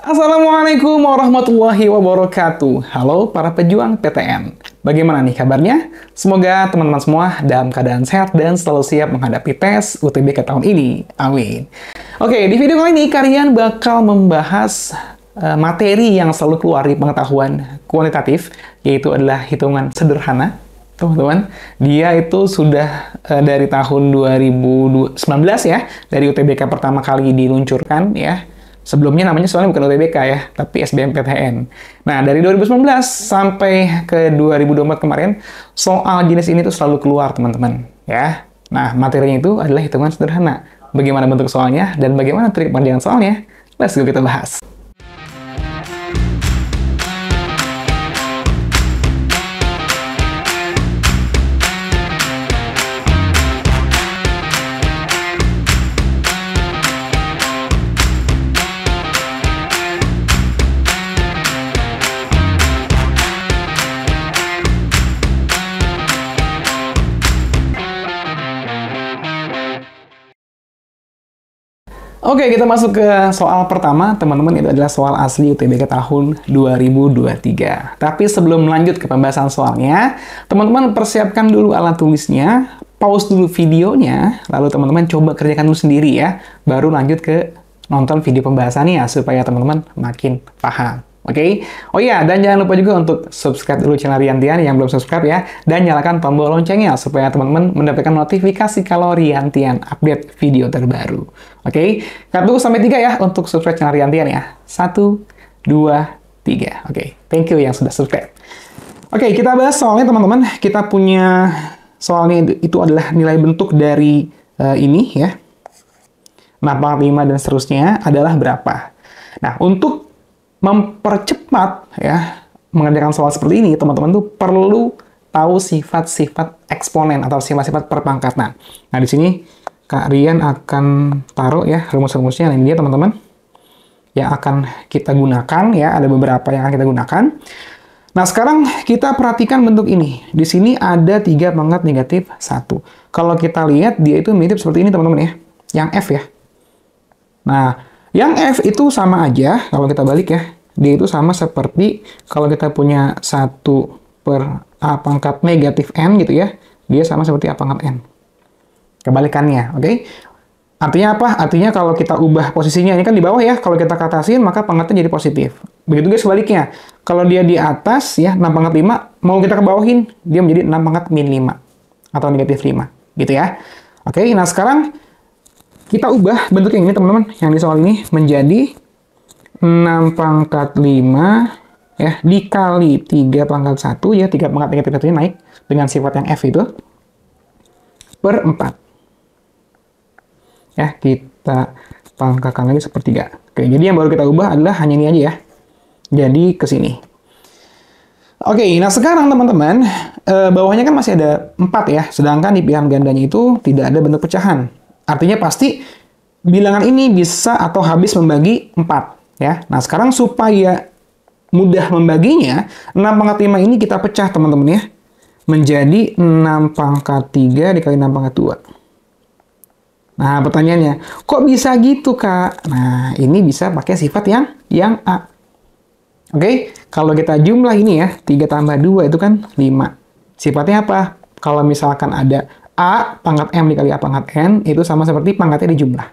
Assalamualaikum warahmatullahi wabarakatuh. Halo para pejuang PTN. Bagaimana nih kabarnya? Semoga teman-teman semua dalam keadaan sehat dan selalu siap menghadapi tes UTBK tahun ini. Amin. Oke, di video kali ini kalian bakal membahas materi yang selalu keluar di pengetahuan kuantitatif, yaitu adalah hitungan sederhana. Teman-teman, dia itu sudah dari tahun 2019 ya, dari UTBK pertama kali diluncurkan ya. Sebelumnya namanya soalnya bukan UTBK ya, tapi SBMPTN. Nah, dari 2019 sampai ke 2024 kemarin, soal jenis ini tuh selalu keluar, teman-teman. Ya. Nah, materinya itu adalah hitungan sederhana. Bagaimana bentuk soalnya, dan bagaimana trik pengerjaan soalnya? Let's go kita bahas. Oke, kita masuk ke soal pertama, teman-teman. Itu adalah soal asli UTBK tahun 2023. Tapi sebelum lanjut ke pembahasan soalnya, teman-teman persiapkan dulu alat tulisnya, pause dulu videonya, lalu teman-teman coba kerjakan dulu sendiri ya, baru lanjut ke nonton video pembahasannya supaya teman-teman makin paham. Oke? Oh iya, dan jangan lupa juga untuk subscribe dulu channel Riantian yang belum subscribe ya, dan nyalakan tombol loncengnya supaya teman-teman mendapatkan notifikasi kalau Riantian update video terbaru. Oke? Kita tunggu sampai 3 ya untuk subscribe channel Riantian ya. 1, 2, 3. Oke, thank you yang sudah subscribe. Oke, kita bahas soalnya teman-teman. Kita punya soalnya itu adalah nilai bentuk dari ini ya. 6/5 dan seterusnya adalah berapa? Nah, untuk mempercepat ya mengerjakan soal seperti ini, teman-teman tuh perlu tahu sifat-sifat eksponen atau sifat-sifat perpangkatan. Nah, di sini Kak Rian akan taruh ya rumus-rumusnya. Nah, ini dia teman-teman yang akan kita gunakan ya, ada beberapa yang akan kita gunakan. Nah, sekarang kita perhatikan bentuk ini. Di sini ada 3 pangkat negatif 1. Kalau kita lihat dia itu mirip seperti ini teman-teman ya, yang F ya. Nah, yang F itu sama aja, kalau kita balik ya, dia itu sama seperti kalau kita punya 1/A pangkat negatif N gitu ya, dia sama seperti A pangkat N. Kebalikannya, oke? Artinya apa? Artinya kalau kita ubah posisinya, ini kan di bawah ya, kalau kita katasin maka pangkatnya jadi positif. Begitu juga sebaliknya, kalau dia di atas ya, 6/5, mau kita ke bawahin, dia menjadi 6/-5, atau negatif 5, gitu ya. Oke, nah sekarang kita ubah bentuk yang ini teman-teman, yang di soal ini menjadi 6/5 ya dikali 3/1 ya, 3 pangkat negatif 1 ini naik dengan sifat yang F itu per 4. Ya, kita pangkakan lagi sepertiga. Oke, jadi yang baru kita ubah adalah hanya ini aja ya. Jadi ke sini. Oke, nah sekarang teman-teman, bawahnya kan masih ada 4 ya, sedangkan di pilihan gandanya itu tidak ada bentuk pecahan. Artinya pasti bilangan ini bisa atau habis membagi 4 ya. Nah, sekarang supaya mudah membaginya, 6/5 ini kita pecah teman-teman ya. Menjadi 6/3 dikali 6/2. Nah, pertanyaannya, kok bisa gitu, Kak? Nah, ini bisa pakai sifat yang A. Oke, kalau kita jumlah ini ya, 3 tambah 2 itu kan 5. Sifatnya apa? Kalau misalkan ada A pangkat M dikali A pangkat N, itu sama seperti pangkatnya dijumlah.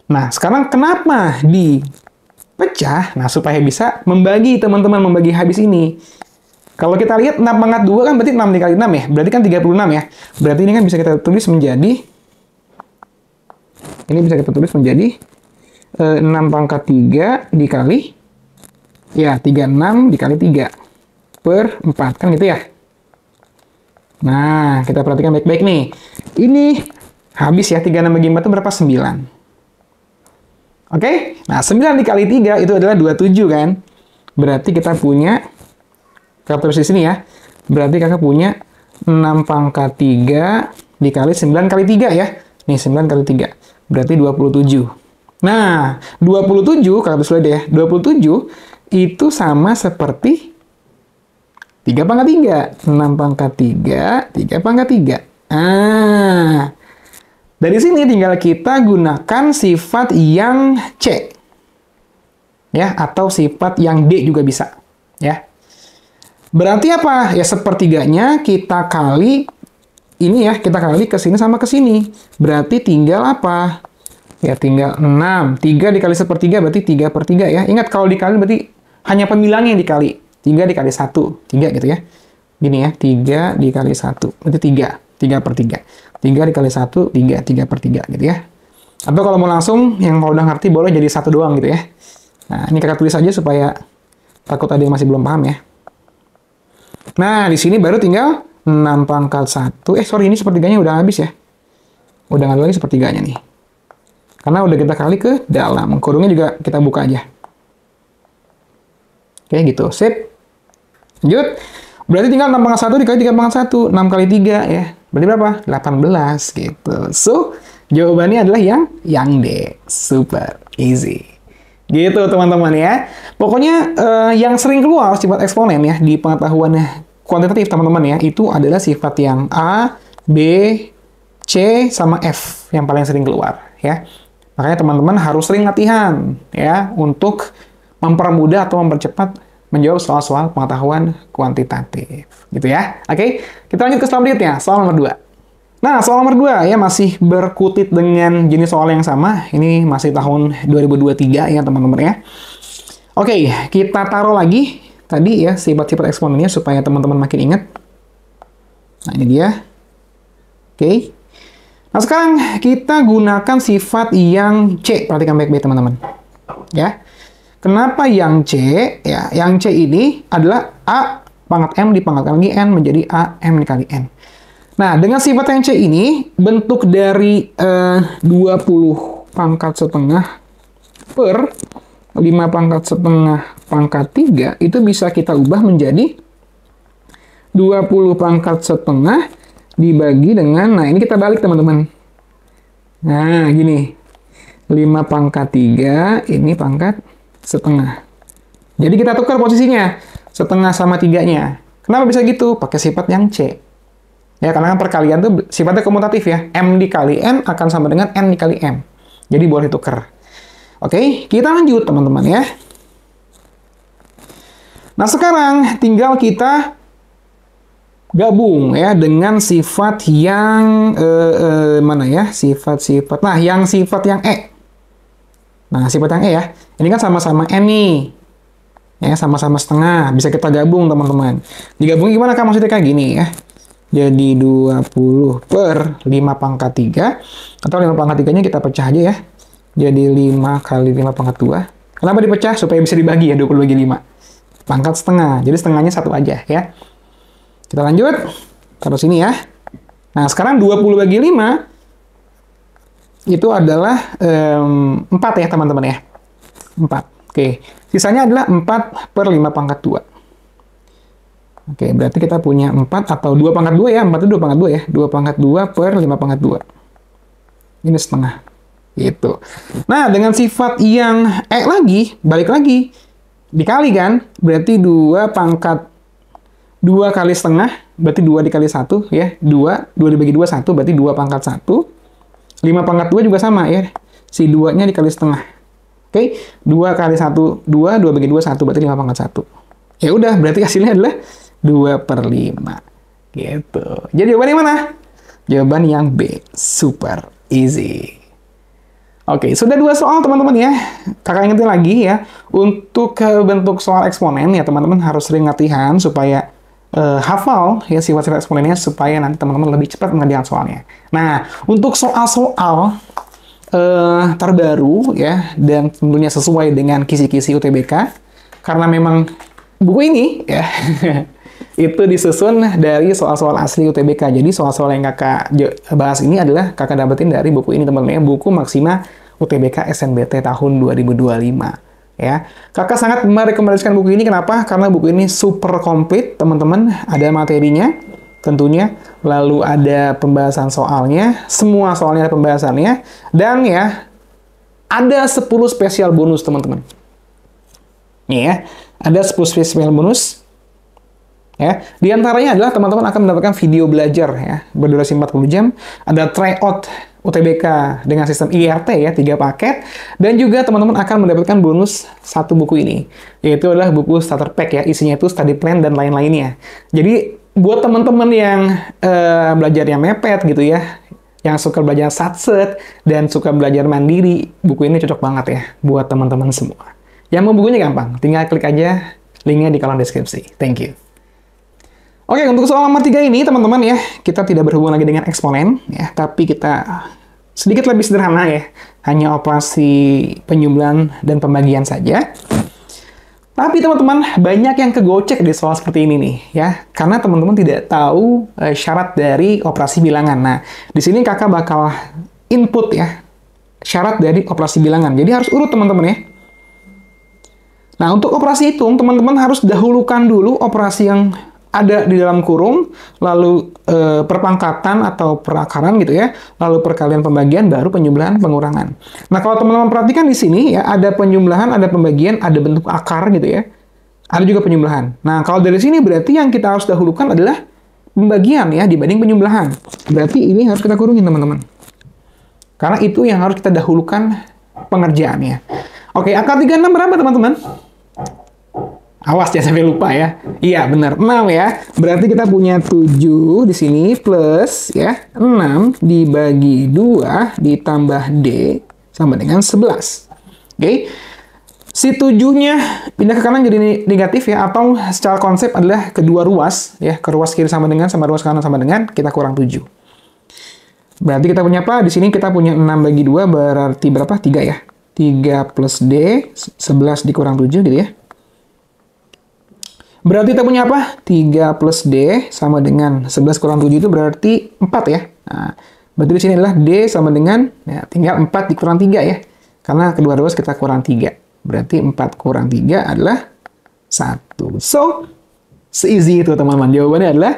Nah, sekarang kenapa dipecah? Nah, supaya bisa membagi, teman-teman, membagi habis ini. Kalau kita lihat 6/2 kan berarti 6 dikali 6 ya, berarti kan 36 ya. Berarti ini kan bisa kita tulis menjadi, ini bisa kita tulis menjadi 6/3 dikali, ya 36 dikali 3 per 4, kan gitu ya. Nah, kita perhatikan baik-baik nih. Ini habis ya, 36 bagi 4 itu berapa? 9. Oke? Nah, 9 dikali 3 itu adalah 27 kan? Berarti kita punya, kita tulis di sini ya, berarti kakak punya 6/3 dikali 9 kali 3 ya. Nih, 9 kali 3. Berarti 27. Nah, 27, kakak tulis deh ya, 27 itu sama seperti 3/3. 6/3, 3/3. Dari sini tinggal kita gunakan sifat yang C. ya, atau sifat yang D juga bisa, ya. Berarti apa? Ya sepertiganya kita kali ini ya, kita kali ke sini sama ke sini. Berarti tinggal apa? Ya tinggal 6. 3 dikali sepertiga berarti 3/3 ya. Ingat kalau dikali berarti hanya pembilangnya yang dikali. 3 dikali 1. 3 gitu ya. Gini ya, 3 dikali 1. Berarti 3. 3/3. 3 dikali 1, 3. 3/3 gitu ya. Atau kalau mau langsung, yang mau udah ngerti boleh jadi 1 doang gitu ya. Nah, ini kakak tulis aja supaya takut ada yang masih belum paham ya. Nah, di sini baru tinggal 6 pangkat 1. Sorry, ini sepertiganya udah habis ya. Udah nggak ada lagi sepertiganya nih. Karena udah kita kali ke dalam. Kurungnya juga kita buka aja. Oke, gitu. Sip. Lanjut. Berarti tinggal 6 pangkat 1 dikali 3 pangkat 1. 6 kali 3 ya. Berarti berapa? 18 gitu. So, jawabannya adalah yang D. Super easy. Gitu teman-teman ya. Pokoknya yang sering keluar sifat eksponen ya di pengetahuan kuantitatif teman-teman ya, itu adalah sifat yang A, B, C, sama F yang paling sering keluar ya. Makanya teman-teman harus sering latihan ya untuk mempermudah atau mempercepat menjawab soal-soal pengetahuan kuantitatif gitu ya. Oke, kita lanjut ke selanjutnya, soal nomor 2. Nah, soal nomor 2 ya masih berkutit dengan jenis soal yang sama. Ini masih tahun 2023 ya teman-teman ya. Oke, kita taruh lagi tadi ya sifat-sifat eksponennya supaya teman-teman makin ingat. Nah, ini dia. Oke. Nah, sekarang kita gunakan sifat yang C. Perhatikan baik-baik teman-teman. Ya. Kenapa yang C? Ya, yang C ini adalah A pangkat M dipangkatkan lagi N menjadi A M dikali N. Nah, dengan sifat yang C ini, bentuk dari 20 pangkat setengah per 5 pangkat setengah pangkat 3, itu bisa kita ubah menjadi 20 pangkat setengah dibagi dengan, nah ini kita balik teman-teman. Nah, gini. 5 pangkat 3, ini pangkat setengah. Jadi kita tukar posisinya. Setengah sama 3-nya. Kenapa bisa gitu? Pakai sifat yang C. Ya, karena kan perkalian tuh sifatnya komutatif ya. M dikali N akan sama dengan N dikali M. Jadi boleh tuker. Oke, kita lanjut teman-teman ya. Nah, sekarang tinggal kita gabung ya dengan sifat yang mana ya? Sifat-sifat. Nah, yang sifat yang E. Nah, sifat yang E ya. Ini kan sama-sama N nih. Ya, sama-sama setengah. Bisa kita gabung teman-teman. Digabung gimana kan? Maksudnya kayak gini ya. Jadi 20 per 5 pangkat 3. Atau 5 pangkat 3-nya kita pecah aja ya. Jadi 5 kali 5 pangkat 2. Kenapa dipecah? Supaya bisa dibagi ya, 20 bagi 5. Pangkat setengah. Jadi setengahnya 1 aja ya. Kita lanjut. Taruh sini ya. Nah, sekarang 20 bagi 5. Itu adalah 4 ya teman-teman ya. 4. Oke. Sisanya adalah 4 per 5 pangkat 2. Oke, berarti kita punya 4 atau 2 pangkat 2 ya. 4 itu 2 pangkat 2 ya. 2 pangkat 2 per 5 pangkat 2. Ini setengah. Gitu. Nah, dengan sifat yang E lagi, balik lagi. Dikali kan, berarti 2 pangkat 2 kali setengah, berarti 2 dikali 1 ya. 2 dibagi 2, 1, berarti 2 pangkat 1. 5 pangkat 2 juga sama ya. Si 2-nya dikali setengah. Oke, 2 kali 1, 2 bagi 2, 1, berarti 5 pangkat 1. Ya udah, berarti hasilnya adalah 2 per 5. Gitu. Jadi jawaban yang mana? Jawaban yang B. Super easy. Oke, sudah 2 soal teman-teman ya. Kakak ingetin lagi ya. Untuk bentuk soal eksponen ya teman-teman harus sering latihan supaya hafal ya sifat-sifat eksponennya supaya nanti teman-teman lebih cepat mengerjakan soalnya. Nah, untuk soal-soal terbaru ya dan tentunya sesuai dengan kisi-kisi UTBK karena memang buku ini ya itu disusun dari soal-soal asli UTBK. Jadi soal-soal yang kakak bahas ini adalah kakak dapetin dari buku ini teman-teman ya, buku Maksima UTBK SNBT tahun 2025 ya. Kakak sangat merekomendasikan buku ini. Kenapa? Karena buku ini super komplit teman-teman, ada materinya tentunya, lalu ada pembahasan soalnya, semua soalnya ada pembahasannya, dan ya ada 10 spesial bonus teman-teman. Nih ya, ada 10 spesial bonus. Ya, di antaranya adalah teman-teman akan mendapatkan video belajar ya, berdurasi 40 jam, ada tryout UTBK dengan sistem IRT ya, 3 paket. Dan juga teman-teman akan mendapatkan bonus 1 buku ini. Yaitu adalah buku starter pack ya, isinya itu study plan dan lain-lainnya. Jadi buat teman-teman yang belajar yang mepet gitu ya, yang suka belajar satset dan suka belajar mandiri, buku ini cocok banget ya buat teman-teman semua. Yang mau bukunya gampang, tinggal klik aja linknya di kolom deskripsi. Thank you. Oke, untuk soal nomor 3 ini, teman-teman ya, kita tidak berhubungan lagi dengan eksponen, ya, tapi kita sedikit lebih sederhana ya, hanya operasi penjumlahan dan pembagian saja. Tapi teman-teman, banyak yang kegocek di soal seperti ini nih, ya, karena teman-teman tidak tahu syarat dari operasi bilangan. Nah, di sini kakak bakal input ya, syarat dari operasi bilangan. Jadi harus urut teman-teman ya. Nah, untuk operasi hitung, teman-teman harus dahulukan dulu operasi yang ada di dalam kurung, lalu perpangkatan atau perakaran gitu ya, lalu perkalian pembagian, baru penjumlahan pengurangan. Nah, kalau teman-teman perhatikan di sini ya, ada penjumlahan, ada pembagian, ada bentuk akar gitu ya, ada juga penjumlahan. Nah, kalau dari sini berarti yang kita harus dahulukan adalah pembagian ya, dibanding penjumlahan. Berarti ini harus kita kurungin teman-teman. Karena itu yang harus kita dahulukan pengerjaannya. Oke, akar 36 berapa teman-teman? Awas jangan sampai lupa ya. Iya, benar. 6 ya. Berarti kita punya 7 di sini plus ya, 6 dibagi 2 ditambah D sama dengan 11. Oke. Si 7-nya pindah ke kanan jadi negatif ya, atau secara konsep adalah kedua ruas ya, ke ruas kiri sama ruas kanan sama dengan, kita kurang 7. Berarti kita punya apa? Di sini kita punya 6 bagi 2 berarti berapa? 3 ya. 3 plus D, 11 dikurang 7 gitu ya. Berarti kita punya apa? 3 plus D sama dengan 11 kurang 7 itu berarti 4 ya. Nah, berarti di sini adalah D sama dengan, ya, tinggal 4 dikurang 3 ya. Karena kedua ruas kita kurang 3. Berarti 4 kurang 3 adalah 1. So, se-easy itu teman-teman. Jawabannya adalah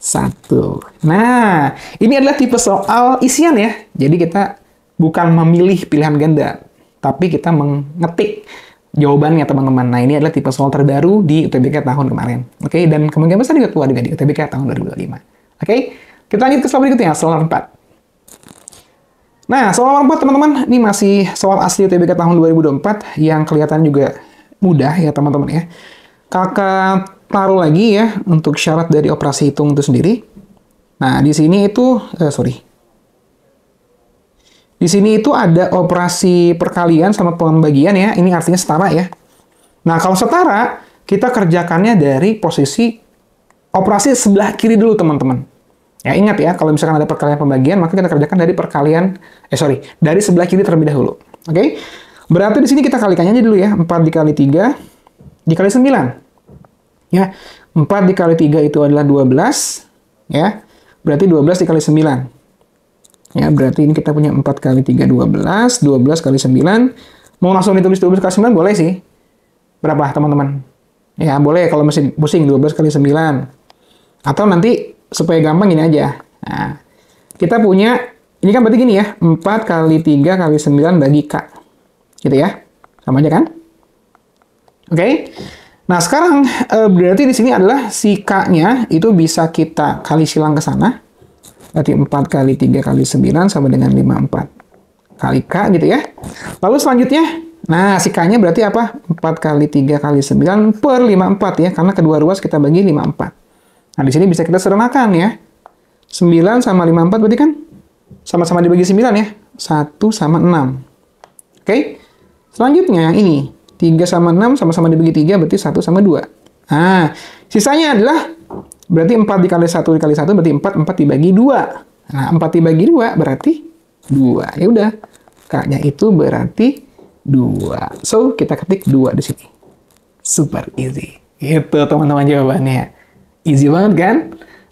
1. Nah, ini adalah tipe soal isian ya. Jadi kita bukan memilih pilihan ganda, tapi kita mengetik jawabannya teman-teman. Nah, ini adalah tipe soal terbaru di UTBK tahun kemarin. Oke, dan kemungkinan besar juga keluar juga di UTBK tahun 2025. Oke, kita lanjut ke soal berikutnya, soal nomor 4. Nah, soal nomor 4 teman-teman, ini masih soal asli UTBK tahun 2024 yang kelihatan juga mudah ya teman-teman ya. Kakak taruh lagi ya untuk syarat dari operasi hitung itu sendiri. Nah, di sini itu, di sini itu ada operasi perkalian sama pembagian ya. Ini artinya setara ya. Nah, kalau setara, kita kerjakannya dari posisi operasi sebelah kiri dulu, teman-teman. Ya, ingat ya, kalau misalkan ada perkalian pembagian, maka kita kerjakan dari dari sebelah kiri terlebih dahulu. Oke? Berarti di sini kita kalikannya aja dulu ya. 4 dikali 3 dikali 9. Ya, 4 dikali 3 itu adalah 12. Ya, berarti 12 dikali 9. Ya, berarti ini kita punya 4 kali 3, 12. 12 kali 9. Mau langsung ditulis 12 kali 9 boleh sih. Berapa, teman-teman? Ya, boleh kalau masih pusing 12 kali 9. Atau nanti, supaya gampang gini aja. Nah, kita punya, ini kan berarti gini ya. 4 kali 3 kali 9 bagi K. Gitu ya. Sama aja kan? Oke. Nah, sekarang berarti di sini adalah si K-nya itu bisa kita kali silang ke sana. Berarti 4 kali 3 kali 9 sama dengan 54 kali K gitu ya. Lalu selanjutnya, nah si K-nya berarti apa? 4 kali 3 kali 9 per 54 ya. Karena kedua ruas kita bagi 54. Nah, di sini bisa kita sederhanakan ya. 9 sama 54 berarti kan sama-sama dibagi 9 ya. 1 sama 6. Oke. Selanjutnya yang ini. 3 sama 6 sama-sama dibagi 3 berarti 1 sama 2. Nah, sisanya adalah berarti 4 dikali 1 dikali 1 berarti 4, 4 dibagi 2. Nah, 4 dibagi 2 berarti 2. Ya udah. K-nya itu berarti 2. So, kita ketik 2 di sini. Super easy. Itu teman-teman jawabannya. Easy banget kan?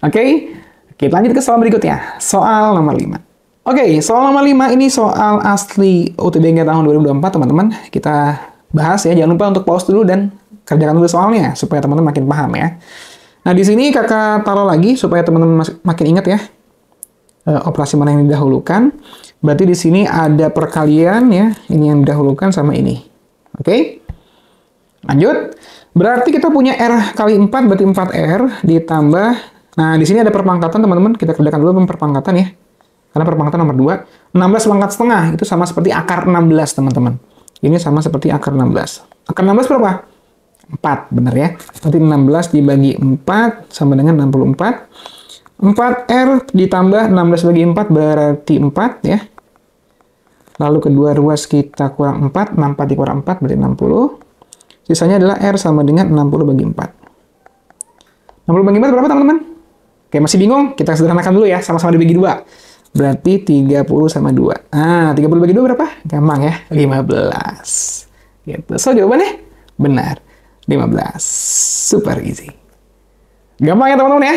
Oke. Kita lanjut ke soal berikutnya. Soal nomor 5. Oke, soal nomor 5 ini soal asli UTBK tahun 2024, teman-teman. Kita bahas ya. Jangan lupa untuk pause dulu dan kerjakan dulu soalnya supaya teman-teman makin paham ya. Nah, di sini kakak taruh lagi supaya teman-teman makin ingat ya. Operasi mana yang didahulukan. Berarti di sini ada perkalian ya. Ini yang didahulukan sama ini. Oke? Lanjut. Berarti kita punya R kali 4 berarti 4R ditambah. Nah, di sini ada perpangkatan teman-teman. Kita kerjakan dulu perpangkatan ya. Karena per pangkatan nomor 2. 16 pangkat setengah itu sama seperti akar 16, teman-teman. Ini sama seperti akar 16. Akar 16 berapa? 4, benar ya. Nanti 16 dibagi 4 sama dengan 64. 4R ditambah 16 bagi 4 berarti 4 ya. Lalu kedua ruas kita kurang 4. 64 dikurang 4 berarti 60. Sisanya adalah R sama dengan 60 bagi 4. 60 bagi 4 berapa, teman-teman? Oke, masih bingung? Kita sederhanakan dulu ya. Sama-sama dibagi 2. Berarti 30 sama 2. 30 bagi 2 berapa? Gampang ya. 15. Gitu. So, jawabannya benar. 15. Super easy. Gampang ya, teman-teman ya?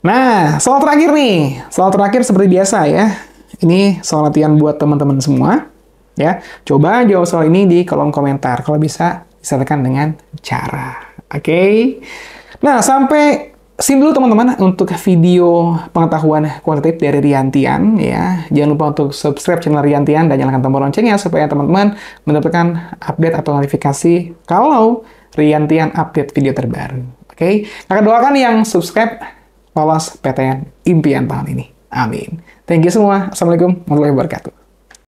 Nah, soal terakhir nih. Soal terakhir seperti biasa ya. Ini soal latihan buat teman-teman semua. Ya, coba jawab soal ini di kolom komentar. Kalau bisa, disertakan dengan cara. Oke? Nah, sampai sini dulu teman-teman untuk video pengetahuan kuantitatif dari Riantian ya. Jangan lupa untuk subscribe channel Riantian dan nyalakan tombol loncengnya supaya teman-teman mendapatkan update atau notifikasi kalau Riantian update video terbaru. Oke? Kakak doakan yang subscribe lolos PTN impian tahun ini. Amin. Thank you semua. Assalamualaikum warahmatullahi wabarakatuh.